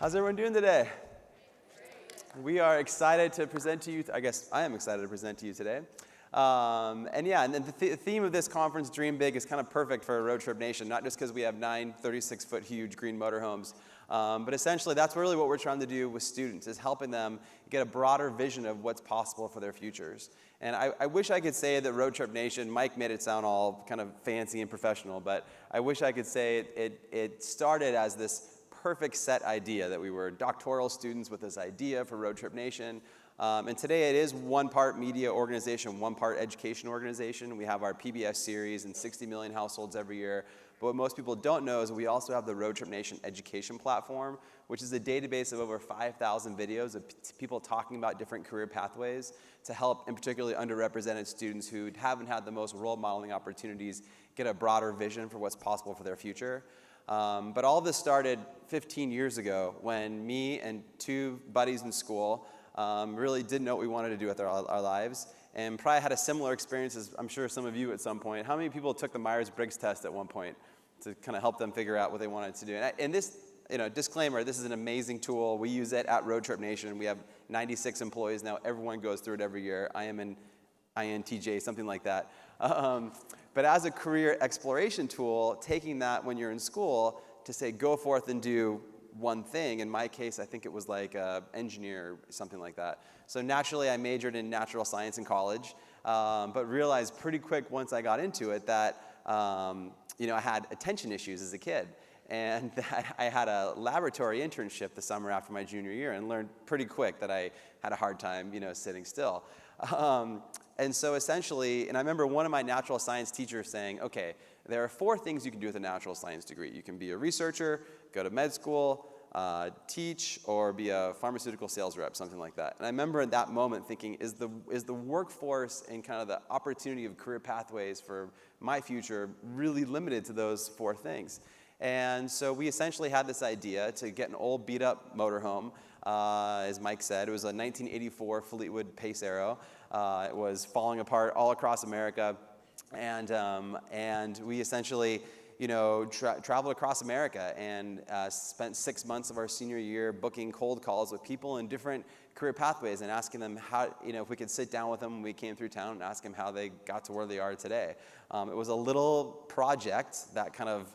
How's everyone doing today? We are excited to present to you, I guess I am excited to present to you today. And the theme of this conference, Dream Big, is kind of perfect for Roadtrip Nation, not just because we have 9 36-foot huge green motorhomes, but essentially that's really what we're trying to do with students, is helping them get a broader vision of what's possible for their futures. And I wish I could say that Roadtrip Nation, Mike made it sound all kind of fancy and professional, but I wish I could say it started as this perfect set idea, that we were doctoral students with this idea for Roadtrip Nation. And today it is one part media organization, one part education organization. We have our PBS series in 60 million households every year. But what most people don't know is we also have the Roadtrip Nation education platform, which is a database of over 5,000 videos of people talking about different career pathways to help, in particularly underrepresented students who haven't had the most role modeling opportunities, get a broader vision for what's possible for their future. But all this started 15 years ago when me and 2 buddies in school really didn't know what we wanted to do with our lives, and probably had a similar experience as I'm sure some of you at some point. How many people took the Myers-Briggs test at one point to kind of help them figure out what they wanted to do? And this, disclaimer, this is an amazing tool. We use it at Roadtrip Nation. We have 96 employees now. Everyone goes through it every year. I am an INTJ, something like that. But as a career exploration tool, taking that when you're in school to say, go forth and do one thing. In my case, I think it was like engineer, something like that. So naturally, I majored in natural science in college, but realized pretty quick once I got into it that I had attention issues as a kid. And that I had a laboratory internship the summer after my junior year and learned pretty quick that I had a hard time, sitting still. And so essentially, and I remember one of my natural science teachers saying, okay, there are 4 things you can do with a natural science degree. You can be a researcher, go to med school, teach, or be a pharmaceutical sales rep, something like that. And I remember at that moment thinking, is the workforce and kind of the opportunity of career pathways for my future really limited to those 4 things? And so we essentially had this idea to get an old beat-up motorhome. As Mike said, it was a 1984 Fleetwood Pace Arrow. It was falling apart all across America, and we essentially, traveled across America and spent 6 months of our senior year booking cold calls with people in different career pathways and asking them how, if we could sit down with them when we came through town and ask them how they got to where they are today. It was a little project that kind of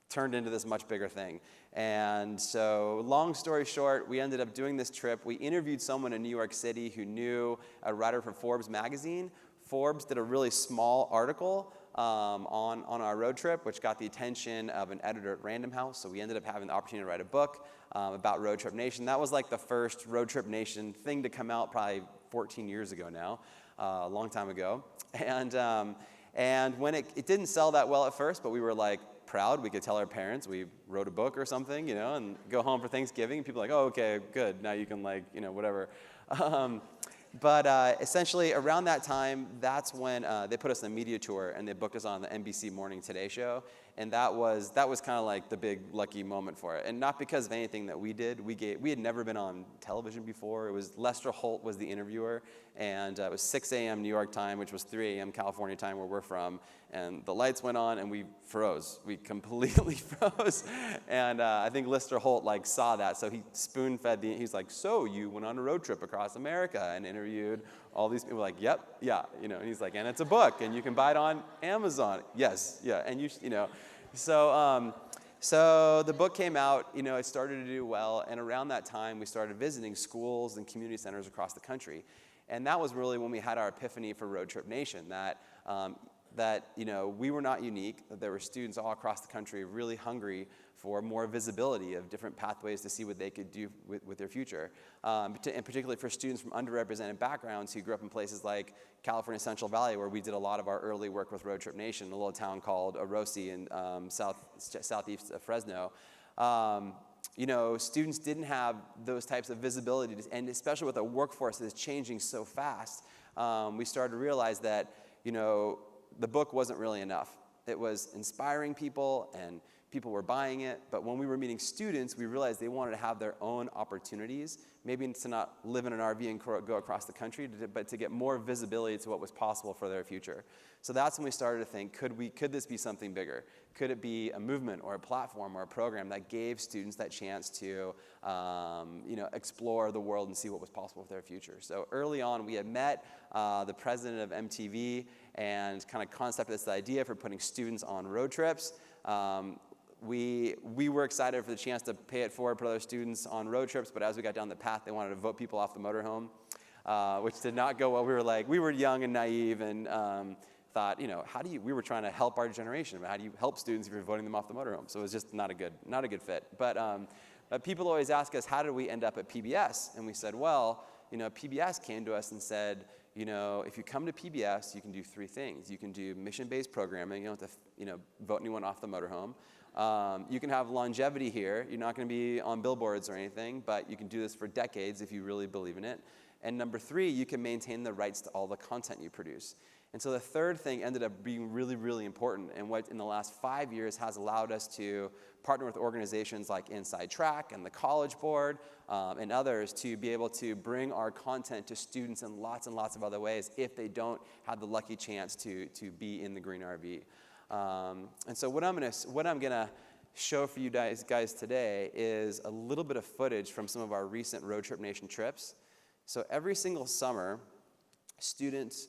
turned into this much bigger thing. And so long story short, we ended up doing this trip. We interviewed someone in New York City who knew a writer for Forbes magazine. Forbes did a really small article on our road trip, which got the attention of an editor at Random House. So we ended up having the opportunity to write a book about Roadtrip Nation. That was like the first Roadtrip Nation thing to come out probably 14 years ago now, a long time ago. And when it didn't sell that well at first, but we were like, proud. We could tell our parents we wrote a book or something, and go home for Thanksgiving. And people are like, oh, okay, good. Now you can whatever. But essentially around that time, that's when they put us on a media tour and they booked us on the NBC Morning Today show. And that was kind of like the big lucky moment for it. And not because of anything that we did. We had never been on television before. It was Lester Holt was the interviewer, and it was 6 a.m. New York time, which was 3 a.m. California time where we're from. And the lights went on and we froze. We completely froze. And I think Lester Holt saw that, so he spoon-fed he's like, so you went on a road trip across America and interviewed all these people. Like, yep, yeah, and he's like, and it's a book and you can buy it on Amazon. Yes, yeah, and so the book came out, it started to do well, and around that time we started visiting schools and community centers across the country. And that was really when we had our epiphany for Roadtrip Nation, that we were not unique, that there were students all across the country really hungry for more visibility of different pathways to see what they could do with their future. And particularly for students from underrepresented backgrounds who grew up in places like California Central Valley, where we did a lot of our early work with Roadtrip Nation, a little town called Orosi in southeast of Fresno. Students didn't have those types of visibility, and especially with a workforce that is changing so fast, we started to realize that, the book wasn't really enough. It was inspiring people and people were buying it, but when we were meeting students, we realized they wanted to have their own opportunities, maybe to not live in an RV and go across the country, but to get more visibility to what was possible for their future. So that's when we started to think, could this be something bigger? Could it be a movement or a platform or a program that gave students that chance to explore the world and see what was possible with their future? So early on, we had met the president of MTV and kind of concepted this idea for putting students on road trips. We were excited for the chance to pay it forward, put other students on road trips, but as we got down the path, they wanted to vote people off the motorhome, which did not go well. We were young and naive and thought, we were trying to help our generation, but how do you help students if you're voting them off the motorhome? So it was just not a good fit. But people always ask us, how did we end up at PBS? And we said, well, PBS came to us and said, if you come to PBS, you can do 3 things. You can do mission-based programming. You don't have to, vote anyone off the motorhome. You can have longevity here. You're not going to be on billboards or anything, but you can do this for decades if you really believe in it. And number 3, you can maintain the rights to all the content you produce. And so the third thing ended up being really, really important, and what in the last 5 years has allowed us to partner with organizations like Inside Track and the College Board and others to be able to bring our content to students in lots and lots of other ways if they don't have the lucky chance to be in the green RV. And so what I'm gonna show for you guys today is a little bit of footage from some of our recent Roadtrip Nation trips. So every single summer, students,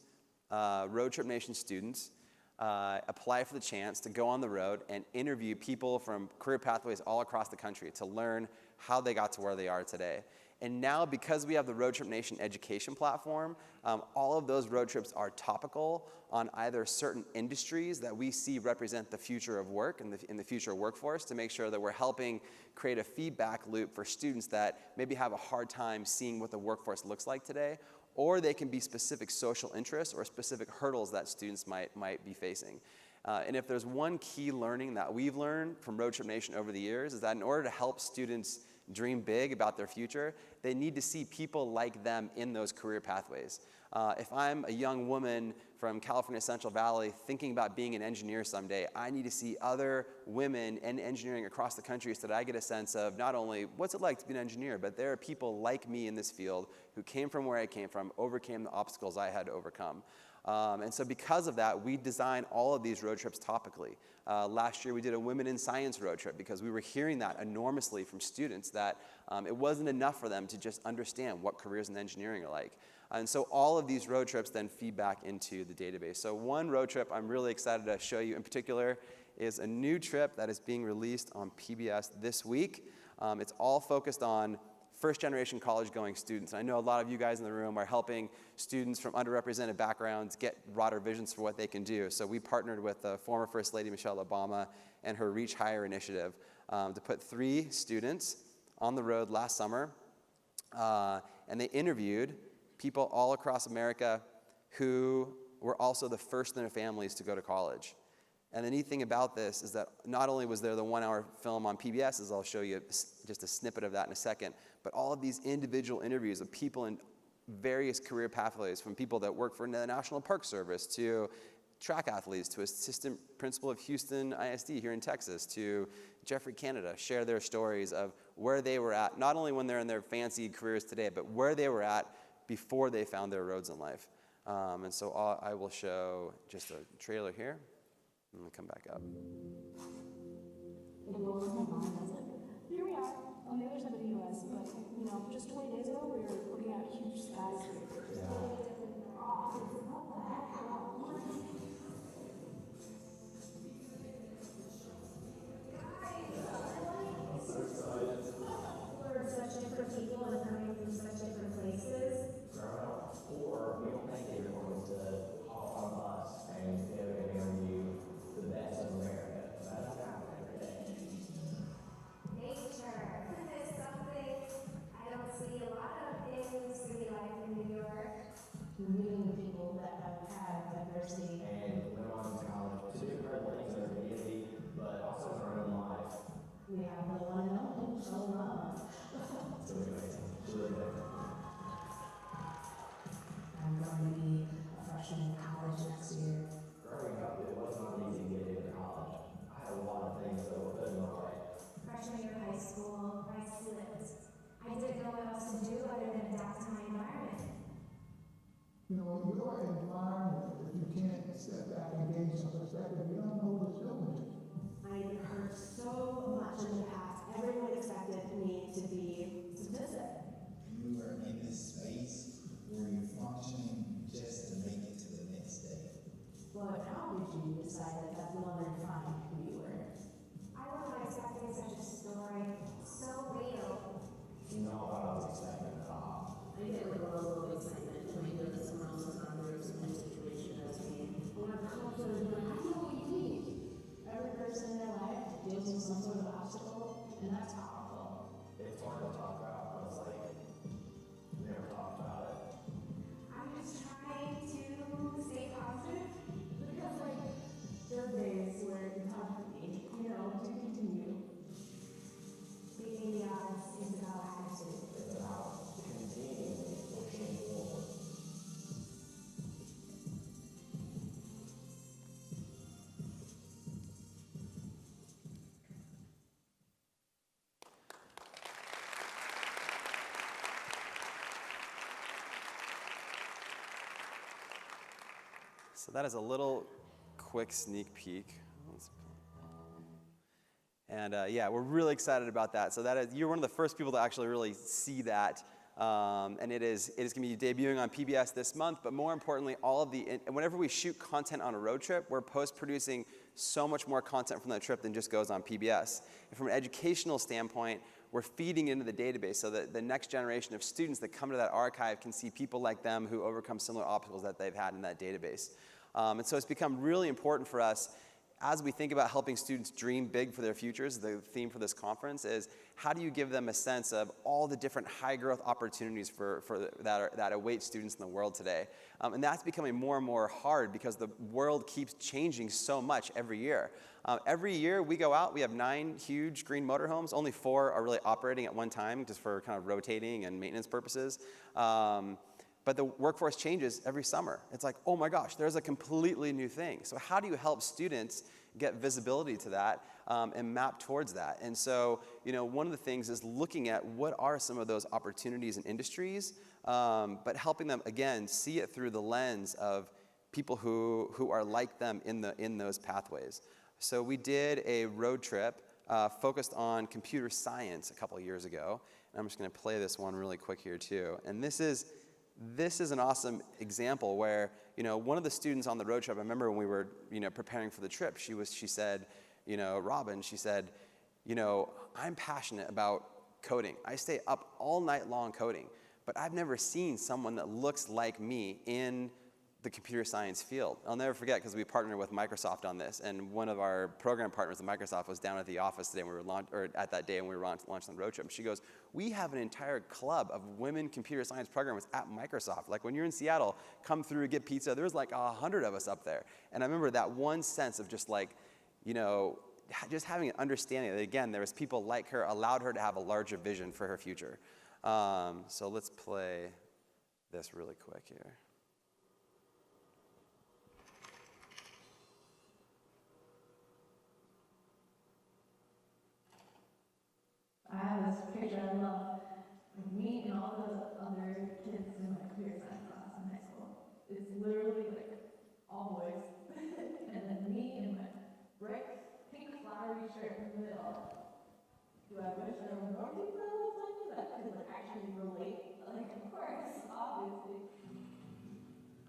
Roadtrip Nation students, apply for the chance to go on the road and interview people from career pathways all across the country to learn how they got to where they are today. And now, because we have the Roadtrip Nation education platform, all of those road trips are topical on either certain industries that we see represent the future of work and in the future workforce, to make sure that we're helping create a feedback loop for students that maybe have a hard time seeing what the workforce looks like today, or they can be specific social interests or specific hurdles that students might be facing. And if there's one key learning that we've learned from Roadtrip Nation over the years, is that in order to help students dream big about their future, they need to see people like them in those career pathways. If I'm a young woman from California Central Valley thinking about being an engineer someday, I need to see other women in engineering across the country so that I get a sense of not only what's it like to be an engineer, but there are people like me in this field who came from where I came from, overcame the obstacles I had to overcome. And so because of that, we design all of these road trips topically. Last year we did a Women in Science road trip because we were hearing that enormously from students that it wasn't enough for them to just understand what careers in engineering are like. And so all of these road trips then feed back into the database. So one road trip I'm really excited to show you in particular is a new trip that is being released on PBS this week. It's all focused on first-generation college-going students. And I know a lot of you guys in the room are helping students from underrepresented backgrounds get broader visions for what they can do. So we partnered with the former First Lady Michelle Obama and her Reach Higher initiative to put 3 students on the road last summer. And they interviewed people all across America who were also the first in their families to go to college. And the neat thing about this is that not only was there the 1-hour film on PBS, as I'll show you just a snippet of that in a second, but all of these individual interviews of people in various career pathways, from people that work for the National Park Service to track athletes to assistant principal of Houston ISD here in Texas to Jeffrey Canada, share their stories of where they were at, not only when they're in their fancy careers today, but where they were at before they found their roads in life. And so I will show just a trailer here. I'm going to come back up. It blows my mind. I was like, here we are on the other side of the U.S., but, just 20 days ago, we were looking at huge skyscrapers. We're such different people and coming from such different places. Or we don't think they were going to hop on a bus and they're going to interview the best of America. That's happening every day. Nature is something I don't see a lot of in city life in New York. Meeting the people that have had diversity. And went on to college to do incredible things in our community, but also in our own life. We have the one and only Michelle Obama. It's really amazing. It's really good. I'm going to be a freshman in college next year. Growing up, it was not easy to get into college. I had a lot of things that were put in But how did you decide that you wanted to find who you were? I wasn't expecting such a story. So real. You know what I was expecting at all. I get like a level of excitement when I know that someone else is gone through a similar situation as me. When I'm confident, like, I know what you need. Every person in their life deals with some sort of obstacle, and that's powerful. It's hard to talk about, but it's like, we never talked about it. I'm just trying to stay positive. Because, like, there are days where it's tough for me, to continue. Beating the odds is about attitude. It's about continuing pushing forward. So that is a little quick sneak peek. And yeah, we're really excited about that. So that is, you're one of the first people to actually really see that. And it is going to be debuting on PBS this month, but more importantly, whenever we shoot content on a road trip, we're post-producing so much more content from that trip than just goes on PBS. And from an educational standpoint, we're feeding into the database so that the next generation of students that come to that archive can see people like them who overcome similar obstacles that they've had in that database. And so it's become really important for us as we think about helping students dream big for their futures. The theme for this conference is how do you give them a sense of all the different high growth opportunities that await students in the world today. And that's becoming more and more hard because the world keeps changing so much every year. Every year we go out, we have 9 huge green motorhomes. Only 4 are really operating at one time just for kind of rotating and maintenance purposes. But the workforce changes every summer. It's like, oh my gosh, there's a completely new thing. So how do you help students get visibility to that and map towards that? And so, one of the things is looking at what are some of those opportunities and industries, but helping them, again, see it through the lens of people who are like them in those pathways. So we did a road trip focused on computer science a couple of years ago. And I'm just going to play this one really quick here too. And this is an awesome example where, one of the students on the road trip, I remember when we were, preparing for the trip, she said, Robin, she said, I'm passionate about coding. I stay up all night long coding, but I've never seen someone that looks like me in the computer science field. I'll never forget because we partnered with Microsoft on this, and one of our program partners at Microsoft was down at the office today when we were at that day when we were launching the road trip. And she goes, "We have an entire club of women computer science programmers at Microsoft. Like when you're in Seattle, come through, get pizza. There's like 100 of us up there." And I remember that one sense of just like, just having an understanding that again, there was people like her, allowed her to have a larger vision for her future. So let's play this really quick here. I have this picture I love of me and all the other kids in my computer science class in high school. It's literally like all boys. And then me in my brick pink flowery shirt in the middle. Do I wish there were more people that looked like me that could actually relate? Like, of course, obviously.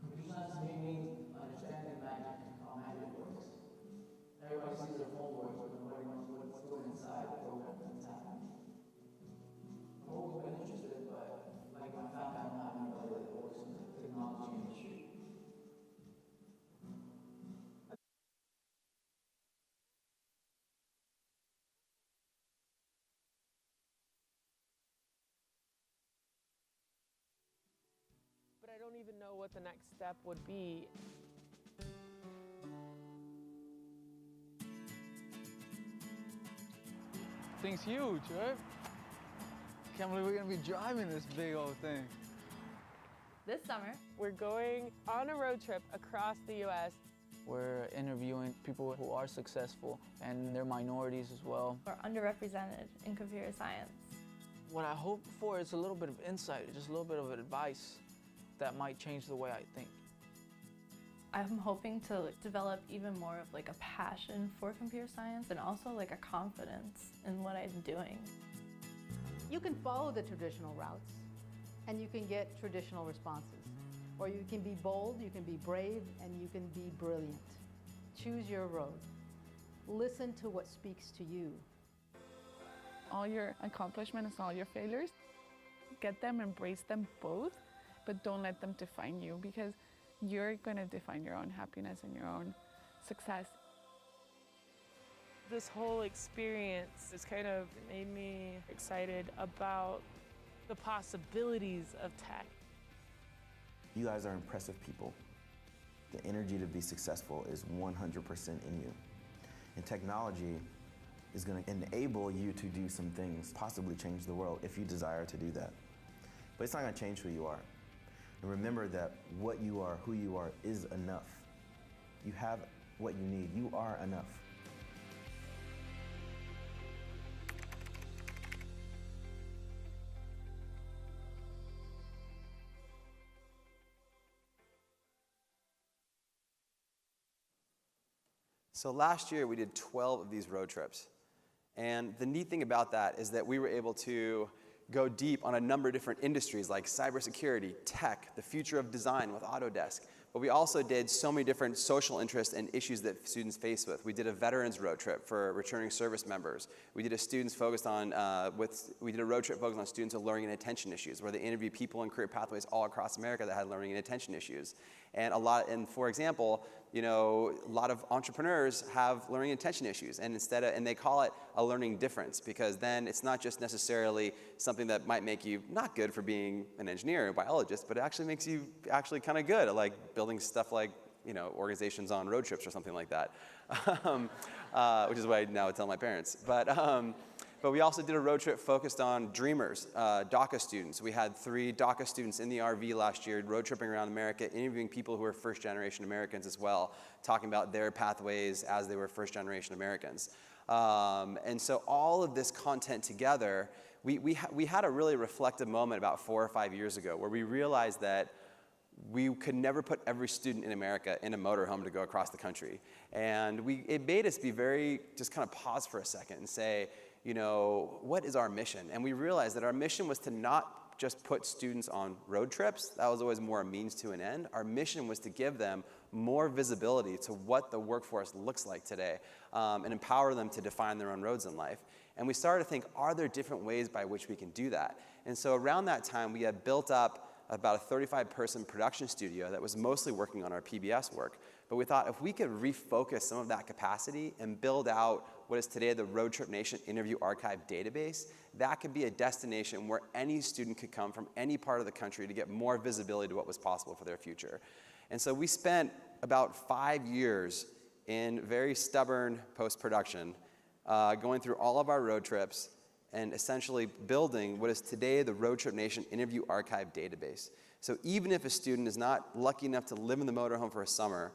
Computer science made me understand the magic, how magic works. Everybody sees their phone works, but nobody knows what's going inside the program that's happening. I've always been interested, but like I found out now, I know that it works in the technology industry. But I don't even know what the next step would be. Thing's huge, right? Can't believe we're gonna be driving this big old thing. This summer, We're going on a road trip across the U.S. We're interviewing people who are successful, and they're minorities as well. we're underrepresented in computer science. What I hope for is a little bit of insight, just a little bit of advice that might change the way I think. I'm hoping to develop even more of like a passion for computer science and also like a confidence in what I'm doing. You can follow the traditional routes and you can get traditional responses. Or you can be bold, you can be brave, and you can be brilliant. Choose your road. Listen to what speaks to you. All your accomplishments and all your failures, get them, embrace them both, but don't let them define you, because you're going to define your own happiness and your own success. This whole experience has kind of made me excited about the possibilities of tech. You guys are impressive people. The energy to be successful is 100% in you. And technology is going to enable you to do some things, possibly change the world if you desire to do that. But it's not going to change who you are. And remember that what you are, who you are, is enough. You have what you need. You are enough. So last year we did 12 of these road trips. And the neat thing about that is that we were able to go deep on a number of different industries like cybersecurity, tech, the future of design with Autodesk. But we also did so many different social interests and issues that students face with. We did a veterans road trip for returning service members. We did a we did a road trip focused on students with learning and attention issues, where they interviewed people in career pathways all across America that had learning and attention issues. And for example, a lot of entrepreneurs have learning and attention issues, and and they call it a learning difference, because then it's not just necessarily something that might make you not good for being an engineer or biologist, but it actually makes you actually kind of good at like building stuff like organizations on road trips or something like that, which is what I now tell my parents. But we also did a road trip focused on dreamers, DACA students. We had 3 DACA students in the RV last year, road tripping around America, interviewing people who are first-generation Americans as well, talking about their pathways as they were first-generation Americans. And so all of this content together, we had a really reflective moment about 4 or 5 years ago where we realized that we could never put every student in America in a motorhome to go across the country. And it made us be just kind of pause for a second and say, what is our mission? And we realized that our mission was to not just put students on road trips. That was always more a means to an end. Our mission was to give them more visibility to what the workforce looks like today, and empower them to define their own roads in life. And we started to think, are there different ways by which we can do that? And so around that time, we had built up about a 35-person production studio that was mostly working on our PBS work. But we thought if we could refocus some of that capacity and build out what is today the Roadtrip Nation Interview Archive database, that could be a destination where any student could come from any part of the country to get more visibility to what was possible for their future. And so we spent about 5 years in very stubborn post-production, going through all of our road trips and essentially building what is today the Roadtrip Nation Interview Archive database. So even if a student is not lucky enough to live in the motorhome for a summer,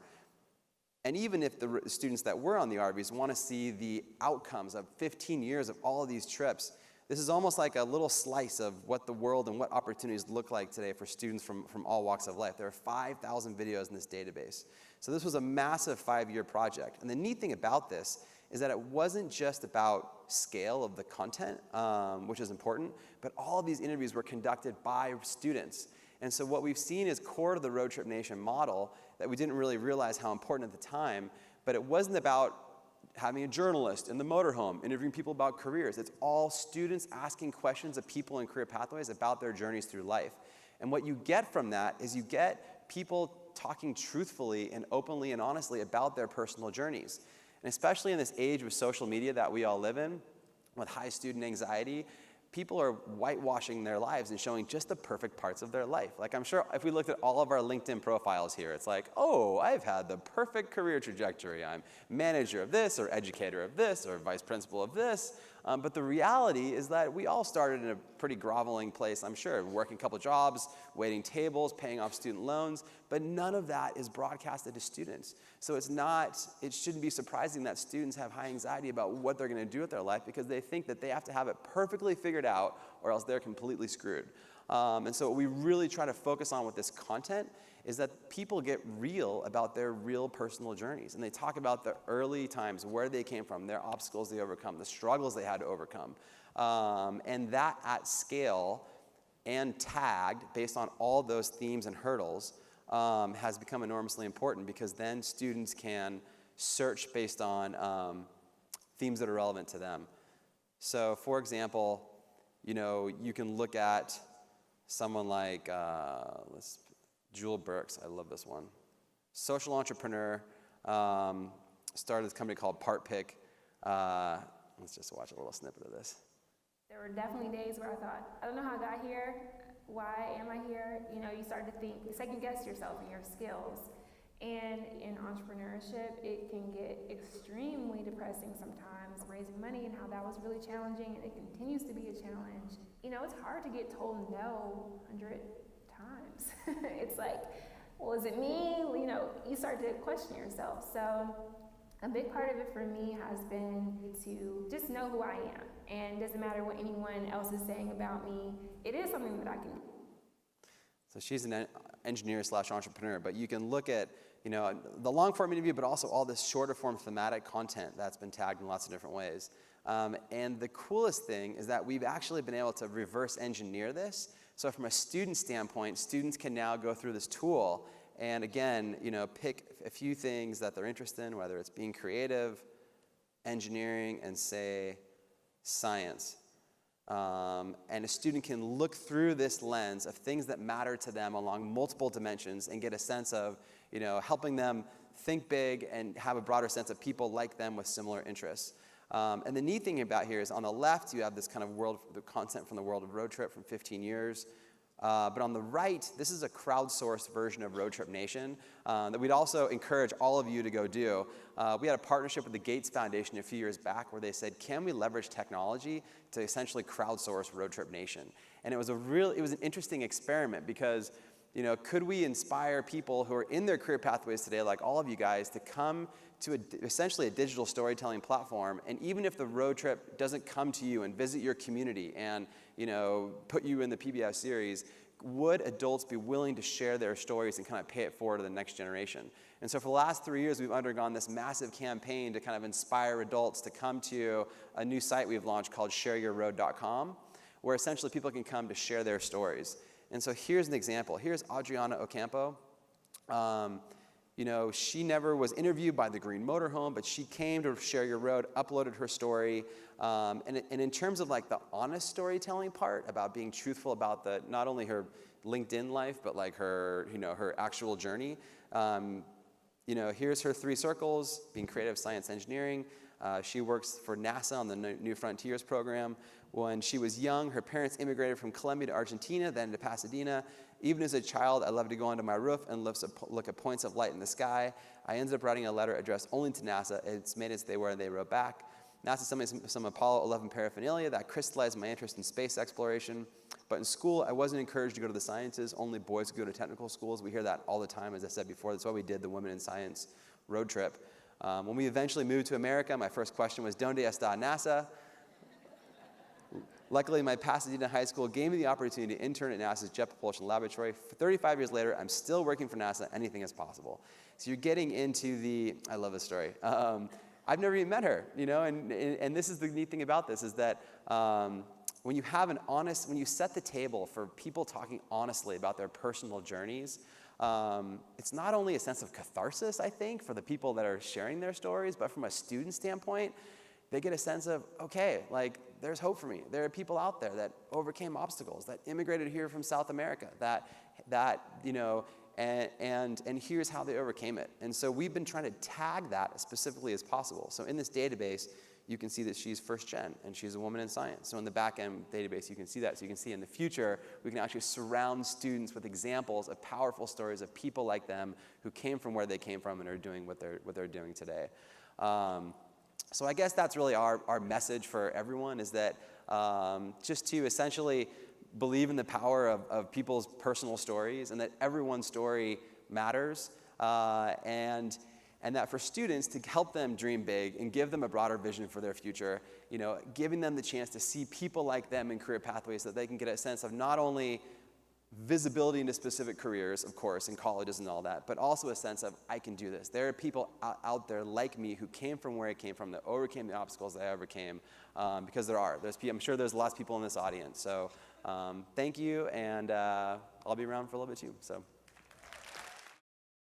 and even if the students that were on the RVs want to see the outcomes of 15 years of all of these trips, this is almost like a little slice of what the world and what opportunities look like today for students from all walks of life. There are 5,000 videos in this database. So this was a massive 5-year project. And the neat thing about this is that it wasn't just about scale of the content, which is important, but all of these interviews were conducted by students. And so what we've seen is core to the Roadtrip Nation model that we didn't really realize how important at the time, but it wasn't about having a journalist in the motorhome interviewing people about careers. It's all students asking questions of people in career pathways about their journeys through life. And what you get from that is you get people talking truthfully and openly and honestly about their personal journeys. And especially in this age of social media that we all live in, with high student anxiety, people are whitewashing their lives and showing just the perfect parts of their life. Like, I'm sure if we looked at all of our LinkedIn profiles here, it's like, oh, I've had the perfect career trajectory. I'm manager of this, or educator of this, or vice principal of this. But the reality is that we all started in a pretty groveling place, I'm sure, working a couple jobs, waiting tables, paying off student loans, but none of that is broadcasted to students. So it shouldn't be surprising that students have high anxiety about what they're going to do with their life, because they think that they have to have it perfectly figured out or else they're completely screwed. And so what we really try to focus on with this content is that people get real about their real personal journeys. And they talk about the early times, where they came from, their obstacles they overcome, the struggles they had to overcome. And that at scale and tagged based on all those themes and hurdles has become enormously important because then students can search based on themes that are relevant to them. So for example, you can look at someone like Jewel Burks. I love this one. Social entrepreneur, started this company called PartPick. Let's just watch a little snippet of this. There were definitely days where I thought, I don't know how I got here. Why am I here? You start to think, second guess yourself and your skills. And in entrepreneurship, it can get extremely depressing sometimes, raising money and how that was really challenging, and it continues to be a challenge. It's hard to get told no 100 times. It's like, well, is it me? You start to question yourself. So a big part of it for me has been to just know who I am. And it doesn't matter what anyone else is saying about me, it is something that I can do. So she's an engineer/entrepreneur, but you can look at the long form interview, but also all this shorter form thematic content that's been tagged in lots of different ways. And the coolest thing is that we've actually been able to reverse engineer this. So from a student standpoint, students can now go through this tool and again, pick a few things that they're interested in, whether it's being creative, engineering, and say science. And a student can look through this lens of things that matter to them along multiple dimensions and get a sense of, helping them think big and have a broader sense of people like them with similar interests. And the neat thing about here is on the left, you have this kind of the content from the world of Roadtrip from 15 years. But on the right, this is a crowdsourced version of Roadtrip Nation that we'd also encourage all of you to go do. We had a partnership with the Gates Foundation a few years back where they said, can we leverage technology to essentially crowdsource Roadtrip Nation? And it was an interesting experiment because, could we inspire people who are in their career pathways today, like all of you guys, to come to essentially a digital storytelling platform, and even if the road trip doesn't come to you and visit your community and put you in the PBS series, would adults be willing to share their stories and kind of pay it forward to the next generation? And so for the last 3 years, we've undergone this massive campaign to kind of inspire adults to come to a new site we've launched called shareyourroad.com, where essentially people can come to share their stories. And so here's an example. Here's Adriana Ocampo. She never was interviewed by the Green Motorhome, but she came to Share Your Road, uploaded her story. And in terms of like the honest storytelling part about being truthful about not only her LinkedIn life, but like her, her actual journey. Here's her 3 circles: being creative, science, engineering. She works for NASA on the New Frontiers program. When she was young, her parents immigrated from Colombia to Argentina, then to Pasadena. Even as a child, I loved to go onto my roof and look at points of light in the sky. I ended up writing a letter addressed only to NASA. It's made its way where they wrote back. NASA sent me some Apollo 11 paraphernalia that crystallized my interest in space exploration. But in school, I wasn't encouraged to go to the sciences. Only boys could go to technical schools. We hear that all the time, as I said before. That's why we did the Women in Science road trip. When we eventually moved to America, my first question was, ¿Dónde está NASA? Luckily, my Pasadena high school gave me the opportunity to intern at NASA's Jet Propulsion Laboratory. 35 years later, I'm still working for NASA. Anything is possible. So you're getting into I love this story. I've never even met her, and this is the neat thing about this is that when you have when you set the table for people talking honestly about their personal journeys, it's not only a sense of catharsis, I think, for the people that are sharing their stories, but from a student standpoint, they get a sense of, okay, like, there's hope for me. There are people out there that overcame obstacles, that immigrated here from South America, and here's how they overcame it. And so we've been trying to tag that as specifically as possible. So in this database, you can see that she's first gen, and she's a woman in science. So in the back-end database, you can see that. So you can see in the future, we can actually surround students with examples of powerful stories of people like them who came from where they came from and are doing what they're doing today. So I guess that's really our message for everyone, is that just to essentially believe in the power of people's personal stories, and that everyone's story matters, and that for students, to help them dream big and give them a broader vision for their future, giving them the chance to see people like them in career pathways, so that they can get a sense of not only visibility into specific careers, of course, in colleges and all that, but also a sense of, I can do this. There are people out there like me who came from where I came from, that overcame the obstacles that I overcame, because I'm sure there's lots of people in this audience. So thank you, and I'll be around for a little bit too. So.